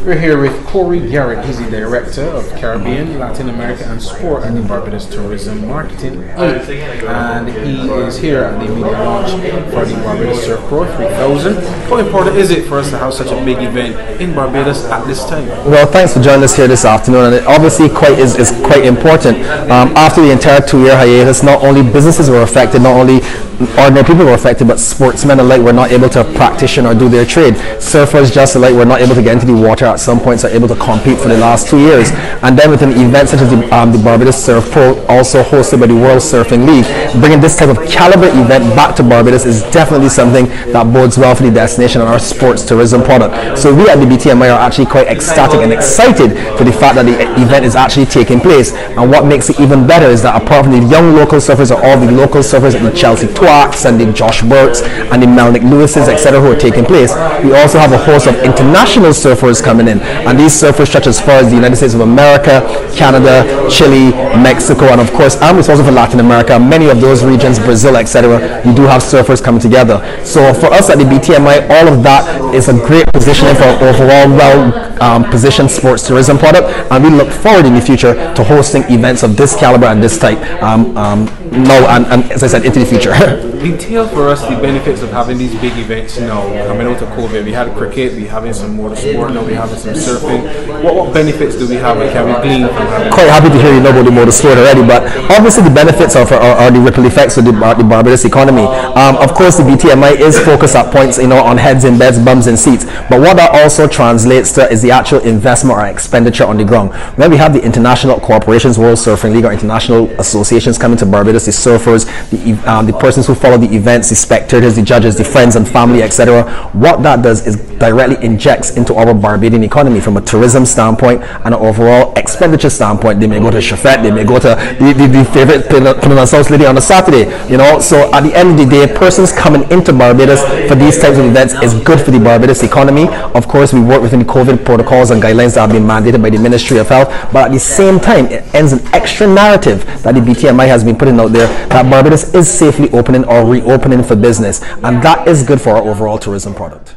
We're here with Garrett. He's the Director of Caribbean, Latin America and Sport at the Barbados Tourism Marketing Inc. And he is here at the media launch for the Barbados Surf Pro 3000. How important is it for us to have such a big event in Barbados at this time? Well, thanks for joining us here this afternoon, and it obviously is quite important. After the entire 2-year hiatus, not only businesses were affected, not only ordinary people were affected, but sportsmen alike were not able to practice or do their trade. Surfers just alike were not able to get into the water at some point, so able to compete for the last 2 years. And then with an event such as the Barbados Surf Pro, also hosted by the World Surfing League, bringing this type of caliber event back to Barbados is definitely something that bodes well for the destination and our sports tourism product. So we at the BTMI are actually quite ecstatic and excited for the fact that the event is actually taking place. And what makes it even better is that apart from the young local surfers, are all the local surfers at the Chelsea Twacks and the Josh Burks and the Melnick Lewises, etc., who are taking place. We also have a host of international surfers coming in, and these surfers stretch as far as the United States of America, Canada, Chile, Mexico, and of course I'm responsible for Latin America. Many of those regions, Brazil, etc., you do have surfers coming together. So for us at the BTMI, all of that is a great positioning for our overall well-positioned sports tourism product, and we look forward in the future to hosting events of this caliber and this type now and as I said, into the future. Detail for us the benefits of having these big events now. Coming out of COVID, we had cricket, we're having some motorsport, now we're having some surfing. What benefits do we have and can we glean from having? Quite happy to hear you know about the motorsport already, but obviously the benefits are the ripple effects of the Barbados economy. Of course, the BTMI is focused at points, on heads in beds, bums in seats, but what that also translates to is the actual investment or expenditure on the ground. When we have the international corporations, World Surfing League, or international associations coming to Barbados, the surfers, the persons who follow the events, the spectators, the judges, the friends and family, etc. What that does is directly injects into our Barbadian economy from a tourism standpoint and an overall expenditure standpoint. They may go to Chafet, they may go to the favorite Peninsula Lady on a Saturday, So at the end of the day, persons coming into Barbados for these types of events is good for the Barbados economy. Of course, we work within the COVID protocols and guidelines that have been mandated by the Ministry of Health, but at the same time, it ends an extra narrative that the BTMI has been putting out there that Barbados is safely opening or reopening for business, and that is good for our overall tourism product.